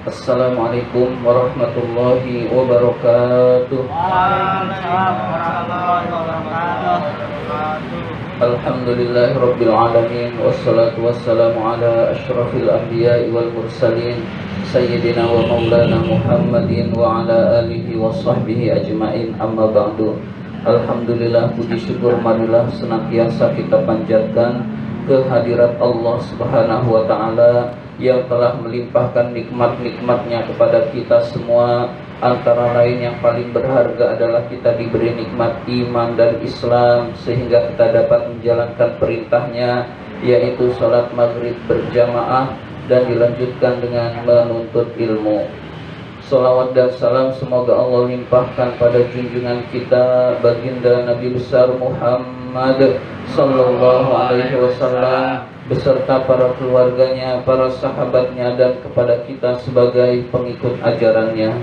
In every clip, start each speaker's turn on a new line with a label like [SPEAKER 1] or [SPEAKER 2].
[SPEAKER 1] Assalamualaikum warahmatullahi wabarakatuh.
[SPEAKER 2] Waalaikumsalam warahmatullahi wabarakatuh.
[SPEAKER 1] Alhamdulillahirabbil alamin wassalatu wassalamu ala asyrafil anbiya'i wal mursalin sayyidina wa maulana Muhammadin wa ala alihi wa sahbihi ajmain, amma ba'du. Alhamdulillah, puji syukur marilah senantiasa kita panjatkan kehadirat Allah Subhanahu wa ta'ala yang telah melimpahkan nikmat-nikmatnya kepada kita semua. Antara lain yang paling berharga adalah kita diberi nikmat iman dan Islam, sehingga kita dapat menjalankan perintahnya, yaitu salat maghrib berjamaah dan dilanjutkan dengan menuntut ilmu. Salawat dan salam semoga Allah limpahkan pada junjungan kita baginda Nabi besar Muhammad sallallahu alaihi wasallam beserta para keluarganya, para sahabatnya, dan kepada kita sebagai pengikut ajarannya.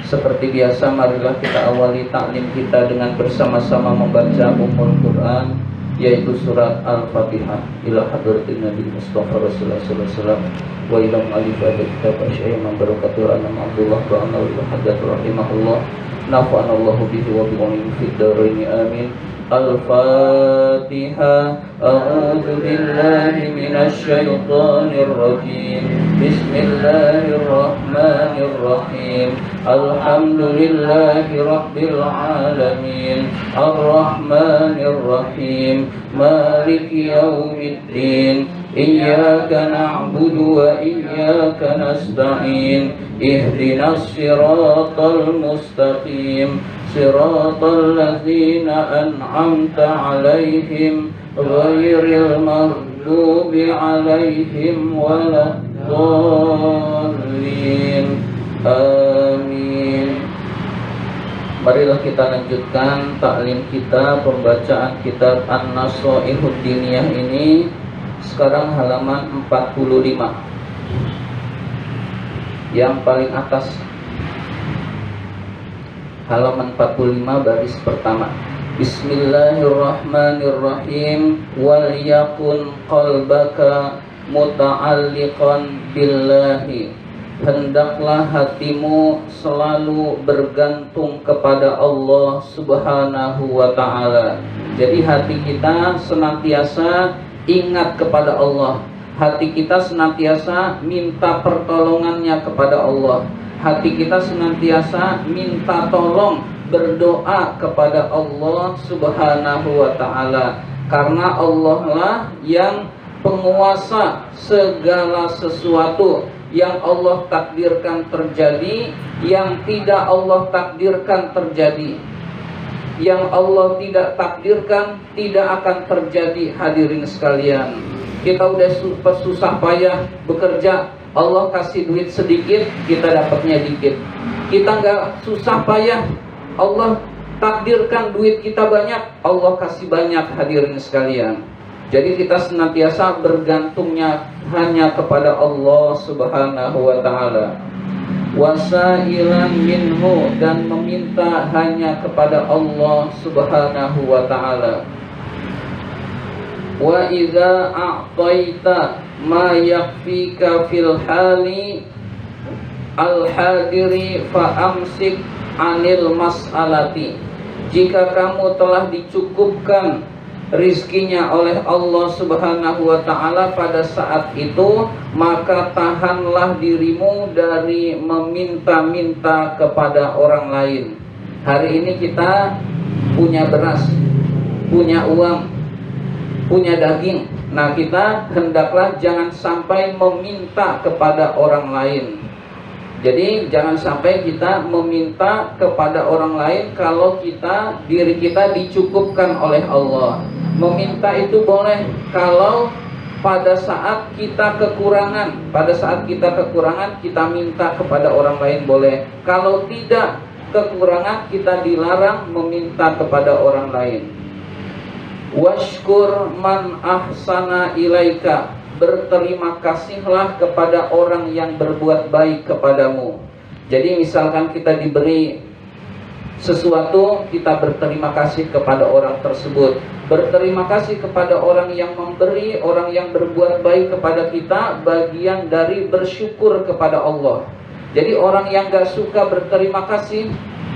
[SPEAKER 1] Seperti biasa, marilah kita awali taklim kita dengan bersama-sama membaca Ummul Quran, yaitu surat Al-Fatihah. Ila hadratin Nabi Mustafa Rasulullah sallallahu alaihi wasallam wa ila alif kitab asy-syaikh man barakatuh anam Abdullah wa anna hadat rahimahullah nafa'anallahu bihi wa bihi fid dharain amin. Al-Fatihah. A'udzu billahi minasy syaithanir rajim. Bismillahirrahmanirrahim. Alhamdulillahi rabbil alamin. Ar-Rahmanir Rahim. Maliki yaumiddin. Iyyaka na'budu wa iyyaka nasta'in. Ihdinas siratal mustaqim. Siratal ladzina an'amta 'alaihim ghairil maghdubi 'alaihim waladdallin. Amin. Marilah kita lanjutkan taklim kita, pembacaan kitab An-Nasaihud Diniyah ini. Sekarang halaman 45, yang paling atas, halaman 45 baris pertama. Bismillahirrahmanirrahim. Wal yakun qalbaka muta'alliqan billahi. Hendaklah hatimu selalu bergantung kepada Allah Subhanahu wa ta'ala. Jadi hati kita senantiasa ingat kepada Allah. Hati kita senantiasa minta pertolongannya kepada Allah. Hati kita senantiasa minta tolong, berdoa kepada Allah Subhanahu wa ta'ala. Karena Allah lah yang penguasa segala sesuatu. Yang Allah takdirkan terjadi, yang tidak Allah takdirkan terjadi. Yang Allah tidak takdirkan tidak akan terjadi. Hadirin sekalian, kita udah susah payah bekerja, Allah kasih duit sedikit, kita dapatnya dikit. Kita nggak susah payah, Allah takdirkan duit kita banyak, Allah kasih banyak. Hadirin sekalian, jadi kita senantiasa bergantungnya hanya kepada Allah Subhanahu wa ta'ala. Wasailan minhu, dan meminta hanya kepada Allah Subhanahu wa ta'ala. Wa idza a'taita ma yakfika fil hali al-hadiri fa amsik anil mas'alati. Jika kamu telah dicukupkan rizkinya oleh Allah Subhanahu wa ta'ala pada saat itu, maka tahanlah dirimu dari meminta-minta kepada orang lain. Hari ini kita punya beras, punya uang, punya daging. Nah, kita hendaklah jangan sampai meminta kepada orang lain. Jadi jangan sampai kita meminta kepada orang lain kalau diri kita dicukupkan oleh Allah. Meminta itu boleh kalau pada saat kita kekurangan. Pada saat kita kekurangan, kita minta kepada orang lain boleh. Kalau tidak kekurangan, kita dilarang meminta kepada orang lain. Washkur man ahsana ilaika. Berterima kasihlah kepada orang yang berbuat baik kepadamu. Jadi misalkan kita diberi sesuatu, kita berterima kasih kepada orang tersebut. Berterima kasih kepada orang yang memberi, orang yang berbuat baik kepada kita, bagian dari bersyukur kepada Allah. Jadi orang yang gak suka berterima kasih,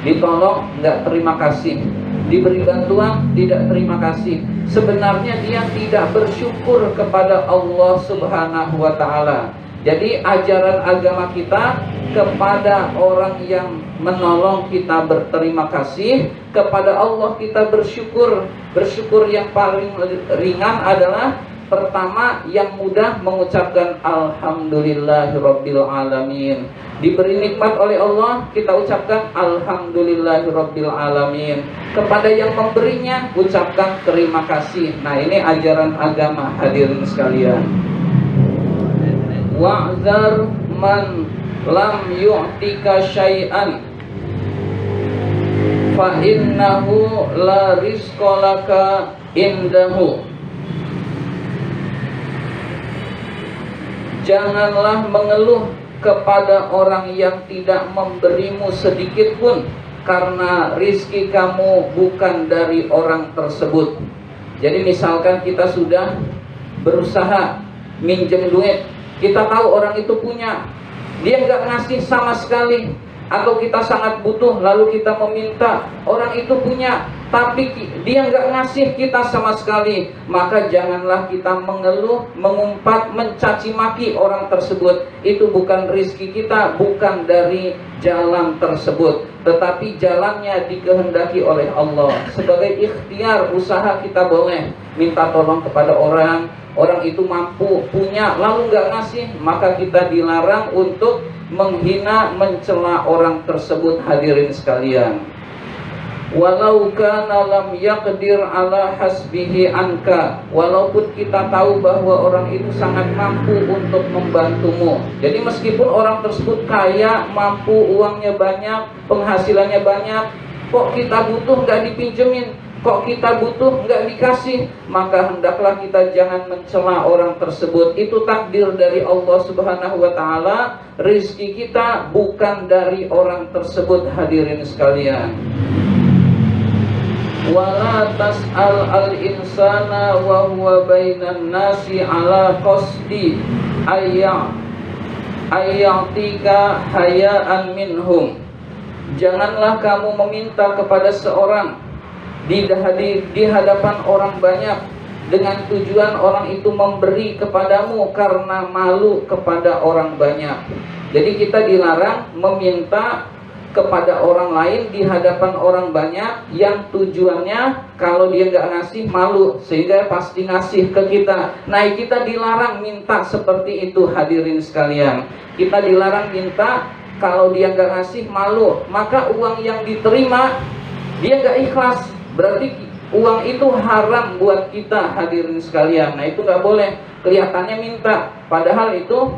[SPEAKER 1] ditolong gak terima kasih, diberi bantuan tidak terima kasih. Sebenarnya dia tidak bersyukur kepada Allah Subhanahu wa ta'ala. Jadi ajaran agama kita, kepada orang yang menolong kita berterima kasih, kepada Allah kita bersyukur. Bersyukur yang paling ringan adalah pertama, yang mudah mengucapkan Alhamdulillahirabbil alamin. Diberi nikmat oleh Allah, kita ucapkan Alhamdulillahirabbil alamin. Kepada yang memberinya, ucapkan terima kasih. Nah, ini ajaran agama, hadirin sekalian. Wa'zar man lam yu'tika syai'an fa innahu la rizqalaka indahu. Janganlah mengeluh kepada orang yang tidak memberimu sedikit pun, karena rizki kamu bukan dari orang tersebut. Jadi misalkan kita sudah berusaha minjem duit, kita tahu orang itu punya, dia nggak ngasih sama sekali, atau kita sangat butuh lalu kita meminta, orang itu punya tapi dia nggak ngasih kita sama sekali, maka janganlah kita mengeluh, mengumpat, mencaci maki orang tersebut. Itu bukan rizki kita, bukan dari jalan tersebut, tetapi jalannya dikehendaki oleh Allah. Sebagai ikhtiar usaha kita boleh minta tolong kepada orang, orang itu mampu, punya, lalu nggak ngasih, maka kita dilarang untuk menghina, mencela orang tersebut, hadirin sekalian. Walau kana lam yaqdir ala hasbihi anka, walaupun kita tahu bahwa orang itu sangat mampu untuk membantumu. Jadi meskipun orang tersebut kaya, mampu, uangnya banyak, penghasilannya banyak, kok kita butuh nggak dipinjemin, kok kita butuh nggak dikasih, maka hendaklah kita jangan mencela orang tersebut. Itu takdir dari Allah Subhanahu wa ta'ala. Rizki kita bukan dari orang tersebut, hadirin sekalian. Wala tas'al al-insana wa huwa bainan nasi ala qasdi ayyatika hayaan minhum. Janganlah kamu meminta kepada seorang di hadapan orang banyak dengan tujuan orang itu memberi kepadamu karena malu kepada orang banyak. Jadi kita dilarang meminta kepada orang lain di hadapan orang banyak yang tujuannya kalau dia nggak ngasih malu, sehingga pasti ngasih ke kita. Nah, kita dilarang minta seperti itu, hadirin sekalian. Kita dilarang minta kalau dia nggak ngasih malu, maka uang yang diterima dia nggak ikhlas, berarti uang itu haram buat kita, hadirin sekalian. Nah, itu nggak boleh. Kelihatannya minta, padahal itu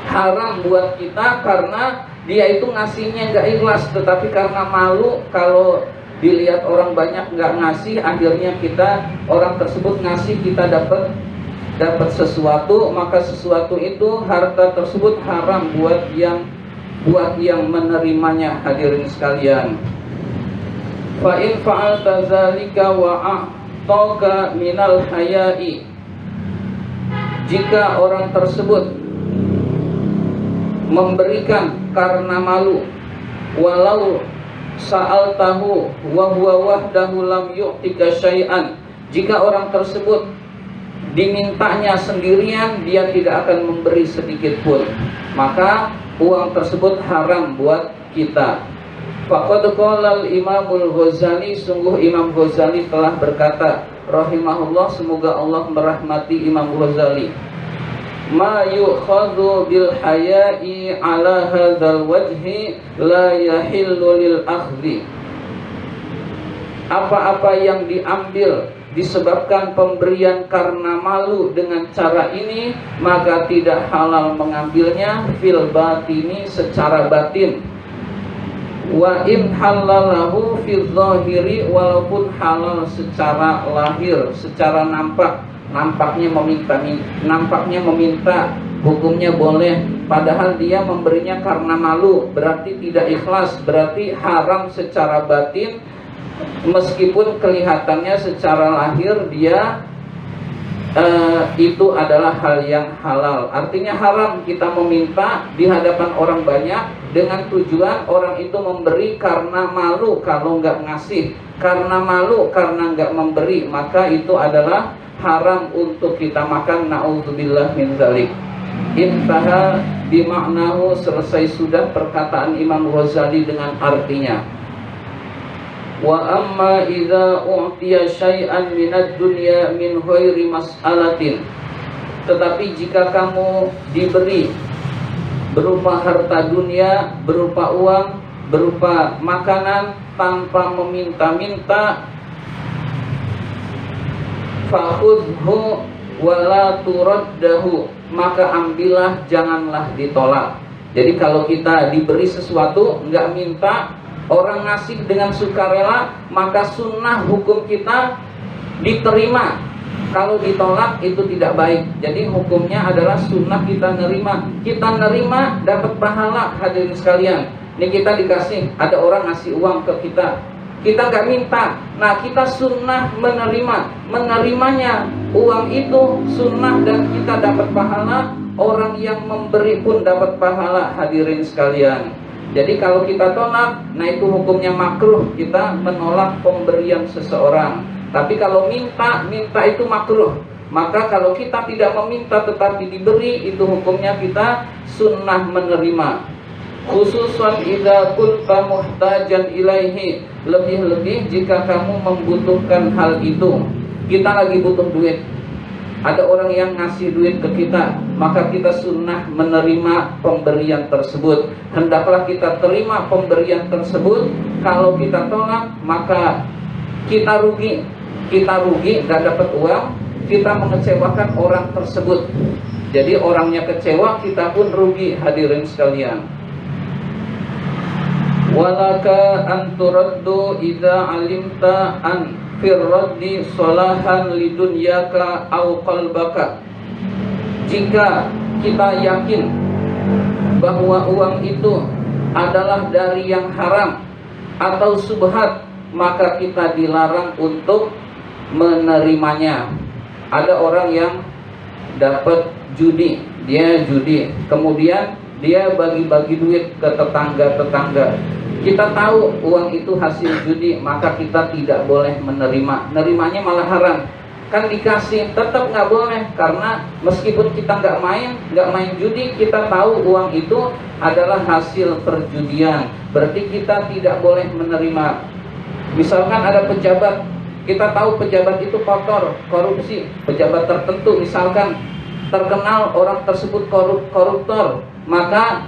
[SPEAKER 1] haram buat kita karena dia itu ngasihnya nggak ikhlas, tetapi karena malu kalau dilihat orang banyak nggak ngasih, akhirnya orang tersebut ngasih, kita dapat sesuatu, maka sesuatu itu, harta tersebut haram buat yang menerimanya, hadirin sekalian. Fa in fa'alta zalika wa a'taka minal haya'i, jika orang tersebut memberikan karena malu, walau sa'altahu wa huwa wahdahu lam yu'tika syai'an, jika orang tersebut dimintanya sendirian, dia tidak akan memberi sedikit pun, maka uang tersebut haram buat kita. Faqad qala al-Imamul Ghazali, sungguh Imam Ghazali telah berkata rahimahullah, semoga Allah merahmati Imam Ghazali, ma yukhadhu bil haya'i ala hadzal wajhi la yahillu lil akhdhi. Apa-apa yang diambil disebabkan pemberian karena malu dengan cara ini, maka tidak halal mengambilnya fil batini, secara batin. Wa in halalahu fil zahiri, walaupun halal secara lahir, secara nampaknya meminta, hukumnya boleh, padahal dia memberinya karena malu, berarti tidak ikhlas, berarti haram secara batin. Meskipun kelihatannya secara lahir dia itu adalah hal yang halal. Artinya haram kita meminta di hadapan orang banyak dengan tujuan orang itu memberi karena malu kalau nggak ngasih, karena malu karena nggak memberi, maka itu adalah haram untuk kita makan. Na'udzubillah min dzalik. Intaha bimaknahu, selesai sudah perkataan Imam Ghazali dengan artinya. Wa amma idza u'tiya syai'an minad dunya min ghairi mas'alatin. Tetapi jika kamu diberi berupa harta dunia, berupa uang, berupa makanan tanpa meminta-minta, fakhudhu wala turaddahu, maka ambillah, janganlah ditolak. Jadi kalau kita diberi sesuatu nggak minta, orang ngasih dengan sukarela, maka sunnah hukum kita diterima. Kalau ditolak itu tidak baik. Jadi hukumnya adalah sunnah kita nerima. Kita nerima dapat pahala, hadirin sekalian. Ini kita dikasih, ada orang ngasih uang ke kita, kita nggak minta. Nah kita sunnah menerima. Menerimanya uang itu sunnah dan kita dapat pahala. Orang yang memberi pun dapat pahala, hadirin sekalian. Jadi kalau kita tolak, nah itu hukumnya makruh, kita menolak pemberian seseorang. Tapi kalau minta itu makruh. Maka kalau kita tidak meminta tetapi diberi, itu hukumnya kita sunnah menerima. Khususan idza kunta muhtajan ilaihi, lebih-lebih jika kamu membutuhkan hal itu. Kita lagi butuh duit, ada orang yang ngasih duit ke kita, maka kita sunnah menerima pemberian tersebut. Hendaklah kita terima pemberian tersebut. Kalau kita tolak, maka kita rugi. Kita rugi, gak dapat uang, kita mengecewakan orang tersebut. Jadi orangnya kecewa, kita pun rugi, hadirin sekalian. Walaka anturaddu idza alimta an firraddi solahan lidunyaka au qalbaka. Jika kita yakin bahwa uang itu adalah dari yang haram atau subhat, maka kita dilarang untuk menerimanya. Ada orang yang dapat judi, dia judi, kemudian dia bagi-bagi duit ke tetangga-tetangga. Kita tahu uang itu hasil judi, maka kita tidak boleh menerima. Nerimanya malah haram. Kan dikasih, tetap nggak boleh. Karena meskipun kita nggak main judi, kita tahu uang itu adalah hasil perjudian. Berarti kita tidak boleh menerima. Misalkan ada pejabat, kita tahu pejabat itu kotor, korupsi. Pejabat tertentu misalkan terkenal orang tersebut koruptor, maka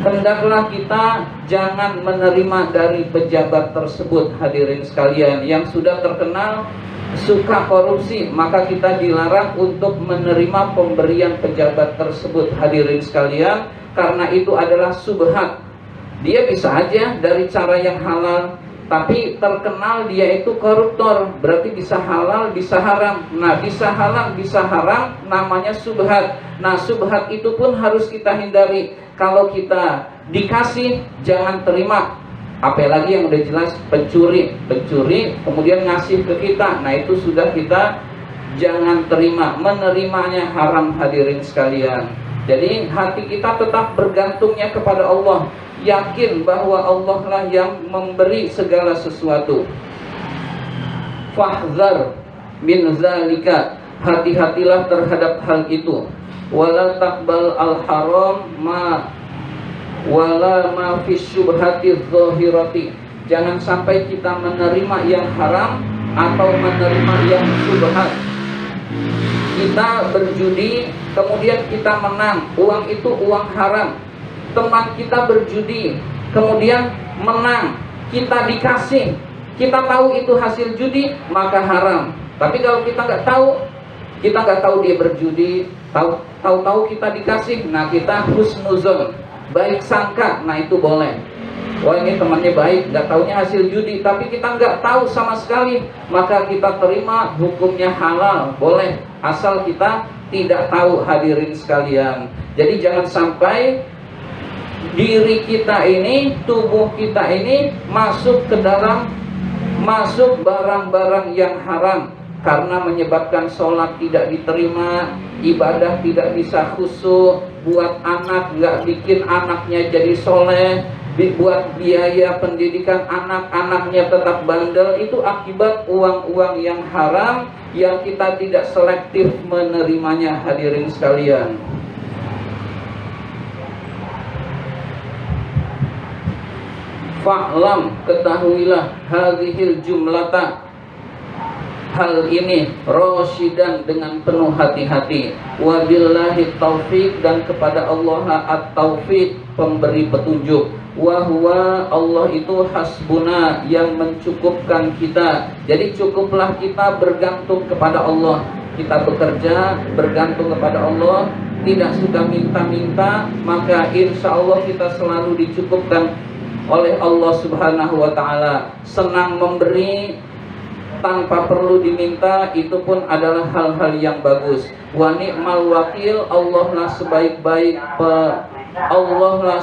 [SPEAKER 1] hendaklah kita jangan menerima dari pejabat tersebut, hadirin sekalian. Yang sudah terkenal suka korupsi, maka kita dilarang untuk menerima pemberian pejabat tersebut, hadirin sekalian. Karena itu adalah subhat. Dia bisa aja dari cara yang halal, tapi terkenal dia itu koruptor, berarti bisa halal, bisa haram. Nah, bisa halal, bisa haram, namanya subhat. Nah, subhat itu pun harus kita hindari. Kalau kita dikasih, jangan terima. Apalagi yang udah jelas pencuri, kemudian ngasih ke kita, nah itu sudah kita jangan terima. Menerimanya haram, hadirin sekalian. Jadi hati kita tetap bergantungnya kepada Allah, yakin bahwa Allah lah yang memberi segala sesuatu. Fahzar min zalika, hati-hatilah terhadap hal itu. Wala taqbal al-haram wala ma fi syubhati dzahirati. Jangan sampai kita menerima yang haram atau menerima yang syubhat. Kita berjudi, kemudian kita menang, uang itu uang haram. Teman kita berjudi, kemudian menang, kita dikasih, kita tahu itu hasil judi, maka haram. Tapi kalau kita nggak tahu dia berjudi, tahu kita dikasih, nah kita husnuzon, baik sangka, nah itu boleh. Wah, ini temannya baik, nggak taunya hasil judi, tapi kita nggak tahu sama sekali, maka kita terima, hukumnya halal, boleh, asal kita tidak tahu, hadirin sekalian. Jadi jangan sampai diri kita ini, tubuh kita ini masuk barang-barang yang haram. karena menyebabkan sholat tidak diterima, ibadah tidak bisa khusyuk, buat anak nggak bikin anaknya jadi soleh, buat biaya pendidikan anak-anaknya tetap bandel, itu akibat uang-uang yang haram yang kita tidak selektif menerimanya. Hadirin sekalian, fa'lam, ketahuilah, hadhil jumlata, hal ini, rosyidan, dengan penuh hati-hati, wabillahi taufik, dan kepada Allah at-taufik, pemberi petunjuk, wahwa, Allah itu hasbuna, yang mencukupkan kita. Jadi cukuplah kita bergantung kepada Allah. Kita bekerja bergantung kepada Allah, tidak suka minta-minta, maka insya Allah kita selalu dicukupkan oleh Allah Subhanahu wa ta'ala. Senang memberi tanpa perlu diminta, itu pun adalah hal-hal yang bagus. Wa ni'mal wakil, Allah lah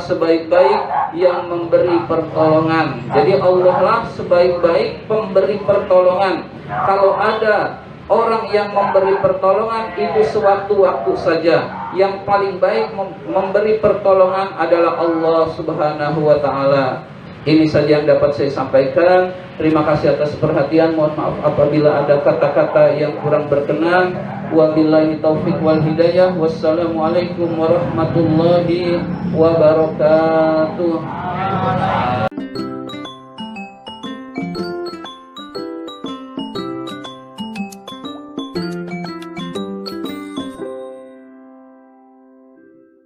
[SPEAKER 1] sebaik-baik yang memberi pertolongan. Jadi Allah lah sebaik-baik pemberi pertolongan. Kalau ada orang yang memberi pertolongan, itu sewaktu-waktu saja. Yang paling baik memberi pertolongan adalah Allah Subhanahu wa ta'ala. Ini saja yang dapat saya sampaikan. Terima kasih atas perhatian. Mohon maaf apabila ada kata-kata yang kurang berkenan. Wabillahi taufik wal hidayah. Wassalamualaikum warahmatullahi wabarakatuh.